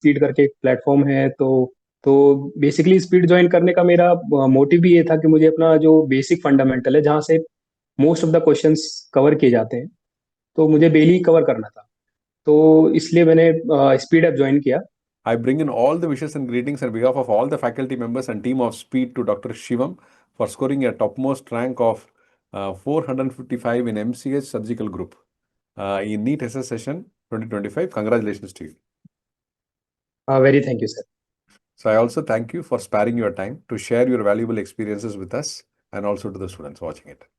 Speed करके एक platform है। तो बेसिकली स्पीड ज्वाइन करने का मेरा मोटिव भी ये था कि मुझे अपना जो बेसिक फंडामेंटल है, जहाँ से most of the questions cover किए जाते हैं, तो मुझे डेली कवर करना था। तो इसलिए मैंने स्पीड ऐप ज्वाइन किया। I bring in all the wishes and greetings on behalf of all the faculty members and team of Speed to Dr. Shivam for scoring a topmost rank of 455 in MCH surgical group in NEET SS session 2025. Congratulations to you. Very thank you sir. So I also thank you for sparing your time to share your valuable experiences with us and also to the students watching it.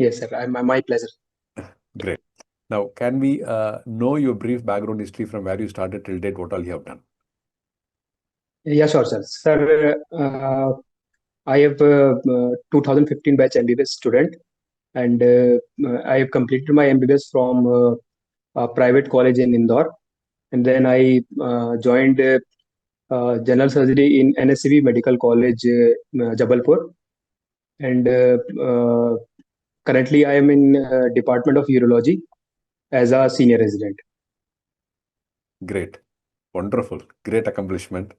Yes sir, my pleasure. Great. Now, can we know your brief background history from where you started till date, what all you have done? या sure sir. Sir, I have 2015 batch MBBS student, and I have completed my MBBS from a private college in Indore, and then I joined general surgery in NSCV Medical College, Jabalpur, and currently I am in Department of Urology as a senior resident. Great. Wonderful. Great accomplishment.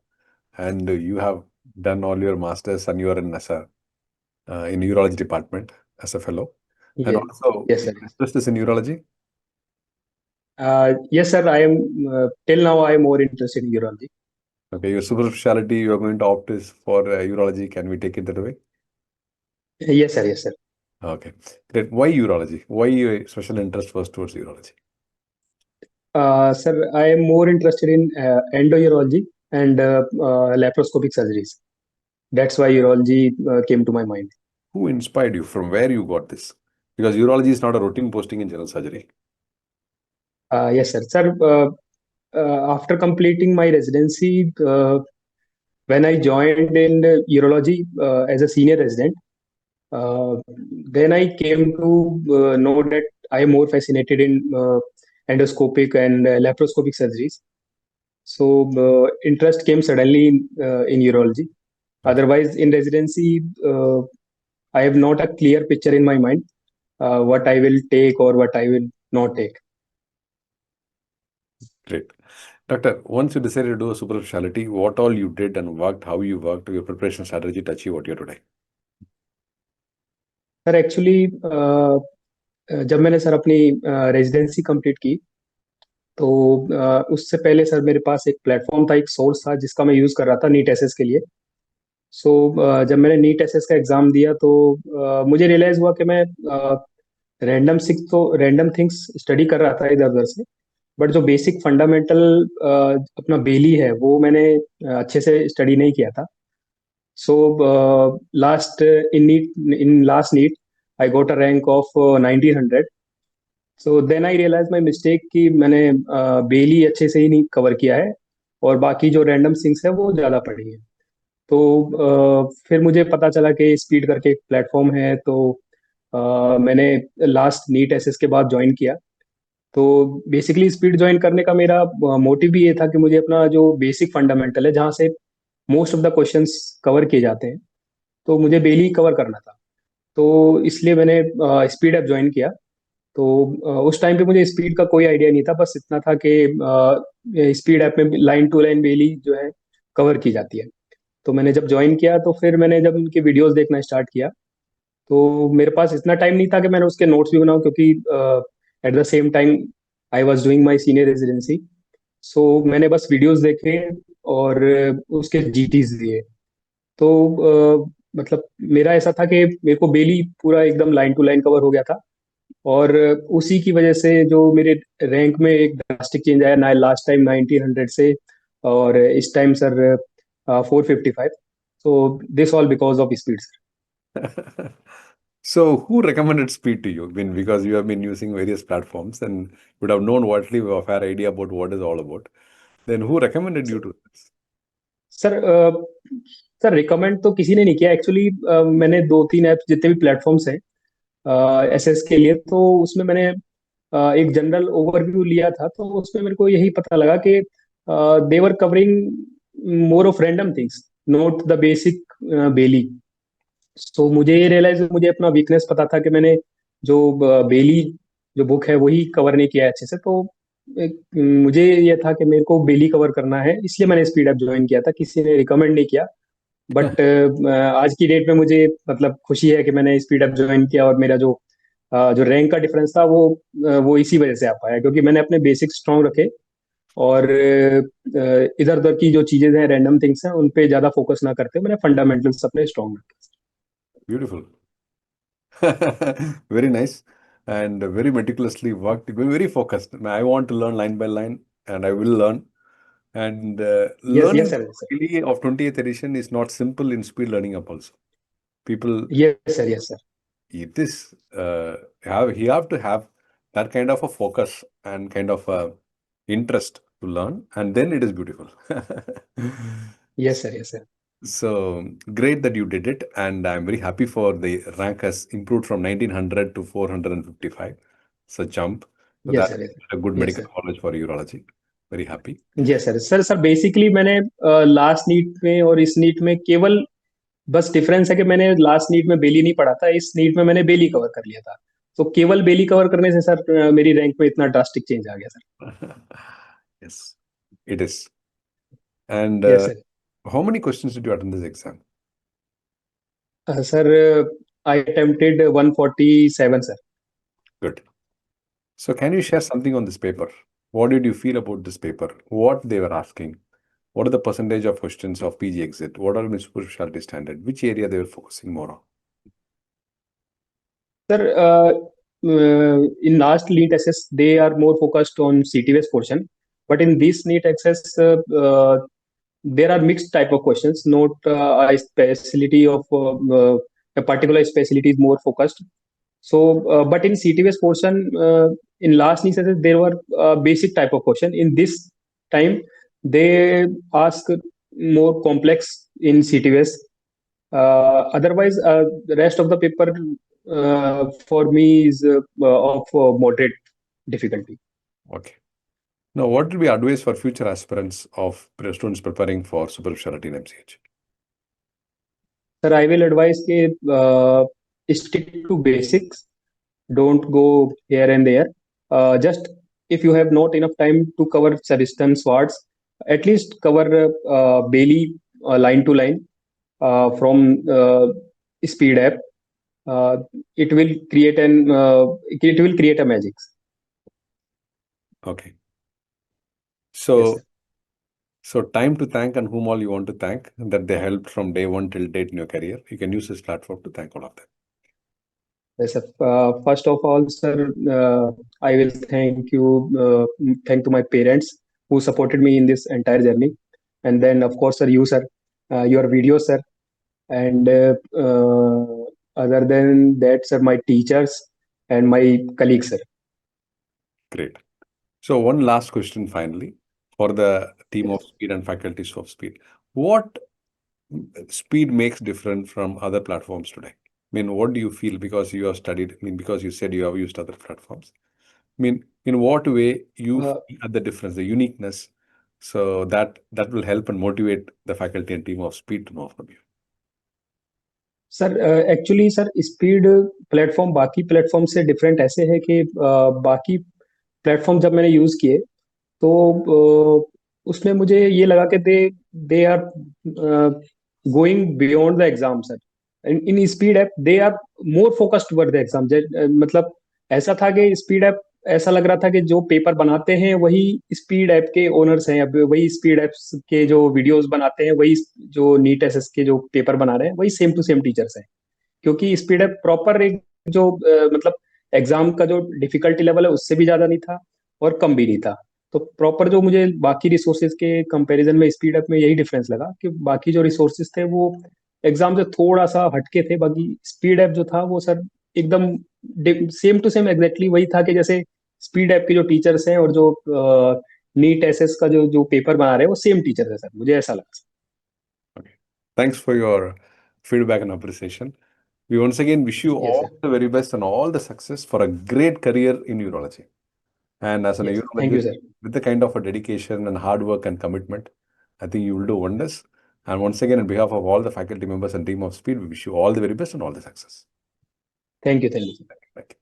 And you have done all your masters and you are in in urology department as a fellow. And Yes, also, yes, your sir. interest is in urology? Yes, sir. I am till now I am more interested in urology. Okay, your super specialty you are going to opt is for urology. Can we take it that way? Yes, sir. Yes, sir. Okay, great. Why urology? Why your special interest was towards urology? Sir, I am more interested in endourology and laparoscopic surgeries. That's why urology came to my mind. Who inspired you? From where you got this? Because urology is not a routine posting in general surgery. Yes, sir. Sir, after completing my residency, when I joined in urology as a senior resident, uh, then I came to know that I am more fascinated in endoscopic and laparoscopic surgeries. So interest came suddenly in urology. Okay, Otherwise, in residency, I have not a clear picture in my mind what I will take or what I will not take. great. Doctor, once you decided to do a super specialty, what all you did and worked, how you worked, your preparation strategy to achieve what you're today? Sir actually जब मैंने sir अपनी residency complete की, तो उससे पहले sir मेरे पास एक platform था, एक सोर्स था जिसका मैं यूज़ कर रहा था नीट एसएस के लिए। सो जब मैंने नीट एसएस का एग्ज़ाम दिया, तो मुझे रियलाइज़ हुआ कि मैं रैंडम थिंग्स स्टडी कर रहा था इधर उधर से, बट जो बेसिक फंडामेंटल अपना बेली है वो मैंने अच्छे से स्टडी नहीं किया था। So last in last NEET I got a rank of 1900। So then I realise my mistake कि मैंने बेली अच्छे से ही नहीं कवर किया है, और बाकी जो रैंडम थिंग्स है वो ज़्यादा पढ़ी है। तो फिर मुझे पता चला कि स्पीड करके एक प्लेटफॉर्म है, तो मैंने लास्ट नीट एसएस के बाद ज्वाइन किया। तो बेसिकली स्पीड ज्वाइन करने का मेरा मोटिव भी ये था कि मुझे अपना जो बेसिक फंडामेंटल है, जहाँ से most of the questions cover किए जाते हैं, तो मुझे डेली कवर करना था। तो इसलिए मैंने स्पीड ऐप ज्वाइन किया। तो उस टाइम पे मुझे स्पीड का कोई आइडिया नहीं था, बस इतना था कि स्पीड ऐप में लाइन टू लाइन डेली जो है कवर की जाती है। तो मैंने जब ज्वाइन किया, तो फिर मैंने जब उनकी वीडियोस देखना स्टार्ट किया, तो मेरे पास इतना टाइम नहीं था कि मैंने उसके नोट्स भी बनाऊं, क्योंकि at the same time I was doing my senior residency. So मैंने बस वीडियोस देखे और उसके जीटीज दिए। तो मतलब मेरा ऐसा था कि मेरे को डेली पूरा एकदम लाइन टू लाइन कवर हो गया था, और उसी की वजह से जो मेरे रैंक में एक ड्रास्टिक चेंज आया ना, लास्ट टाइम 1900 से और इस time sir 455। So this all because of speed sir. So, who recommended speed to you? Because you have been using various platforms and would have known what a fair idea about what is all about. Then, who recommended you to this? Sir sir recommend तो किसी ने नहीं किया actually. मैंने दो तीन apps, जितने भी प्लेटफॉर्म्स हैं एसएस के लिए, तो उसमें मैंने एक जनरल ओवरव्यू लिया था। तो उसमें मेरे को यही पता लगा कि they were covering more of random things, not the basically. So मुझे ये रियलाइज, मुझे अपना वीकनेस पता था कि मैंने जो बेली जो बुक है वही कवर नहीं किया है अच्छे से। तो मुझे ये था कि मेरे को बेली कवर करना है, इसलिए मैंने स्पीड अप ज्वाइन किया था, किसी ने रिकमेंड नहीं किया। बट आज की डेट में मुझे मतलब खुशी है कि मैंने स्पीड अप ज्वाइन किया, और मेरा जो रैंक का डिफरेंस था वो इसी वजह से आ पाया, क्योंकि मैंने अपने बेसिक स्ट्रांग रखे, और इधर उधर की जो चीजें हैं, रैंडम थिंग्स हैं, उन पे ज्यादा फोकस ना करते मैंने फंडामेंटल्स अपने स्ट्रांग रखे। Beautiful. Very nice and very meticulously worked, very focused. I want to learn line by line and I will learn. And yes yes learning sir, sir. really of 20th edition is not simple in speed learning up also. People, yes sir, yes sir. it is, you have to have that kind of a focus and kind of a interest to learn, and then it is beautiful. Yes sir, yes sir. So great that you did it, and I'm very happy for the rank has improved from 1900 to 455. It's a jump. So yes that's sir, yes a good sir, yes medical sir. knowledge for urology. Very happy. Yes sir, sir. Sir basically मैंने last NEET में और इस NEET में केवल बस difference है कि मैंने लास्ट नीट में बेली नहीं पढ़ा था, इस नीट में मैंने बेली कवर कर लिया था। तो केवल बेली कवर करने से सर मेरी रैंक में इतना ड्रास्टिक चेंज आ गया sir. Yes, it is. And yes sir. how many questions did you attend this exam? Sir I attempted 147 sir. Good. So can you share something on this paper? What did you feel about this paper? What they were asking? What are the percentage of questions of PG exit? What are the super specialty standard? Which area they were focusing more on? Sir, in last NEET access, they are more focused on CTS portion, but in this NEET access, there are mixed type of questions. Not a specialty of a particular specialty is more focused. So, but in CTS portion, in last NEET access, there were basic type of question. In this time, they ask more complex in CTS. Otherwise, the rest of the paper for me is of moderate difficulty. Okay. Now, what will be advice for future aspirants of students preparing for super specialty in MCH? Sir, I will advise कि stick to basics. Don't go here and there. Just if you have not enough time to cover substance words, at least cover Bailey line to line from speed app. Uh, it will create a magic. Okay. Yes, So, sir. so time to thank and whom all you want to thank that they helped from day one till date in your career. You can use this platform to thank all of them. Yes, sir. First of all, sir, I will thank to my parents who supported me in this entire journey, and then of course, sir, you, sir, your videos, sir, and other than that, sir, my teachers and my colleagues, sir. Great. So one last question finally for the team of Yes. speed and faculties of speed. What speed makes different from other platforms today? I mean, what do you feel because you have studied, I mean, because you said you have used other platforms? I mean, in what way you Uh, feel at the difference, the uniqueness, so that will help and motivate the faculty and team of speed to know from you. Sir actually sir speed platform बाकी platform से different ऐसे है कि बाकी platform जब मैंने use किए तो उसमें मुझे ये लगा कि they are going beyond the exam sir. In speed app they are more focused toward the exam. मतलब ऐसा था कि स्पीड ऐप ऐसा लग रहा था कि जो पेपर बनाते हैं वही स्पीड ऐप के ओनर्स हैं, अब वही स्पीड ऐप्स के जो वीडियोस बनाते हैं, वही जो नीट एसएस के जो पेपर बना रहे हैं, वही सेम टू सेम टीचर्स हैं। क्योंकि स्पीड ऐप प्रॉपर एक जो मतलब एग्जाम का जो डिफिकल्टी लेवल है उससे भी ज्यादा नहीं था और कम भी नहीं था। तो प्रॉपर जो मुझे बाकी रिसोर्सेज के कंपैरिजन में स्पीड ऐप में यही डिफरेंस लगा कि बाकी जो रिसोर्सेज थे वो एग्जाम से थोड़ा सा हटके थे। बाकी स्पीड ऐप जो था वो सर एकदम सेम टू सेम एग्जैक्टली वही था कि जैसे स्पीड ऐप के जो टीचर्स हैं और जो नीट एसएस का जो जो पेपर बना रहे हैं वो सेम टीचर है सर, मुझे ऐसा लगा। Okay. Thanks for your feedback and appreciation. We once again wish you yes all sir. the very best and all the success for a great career in urology. And as an yes thank you urologist, sir. with the kind of a dedication and hard work and commitment, I think you will do wonders. And once again, on behalf of all the faculty members and team of Speed, we wish you all the very best and all the success. Thank you, thank you. Thank you.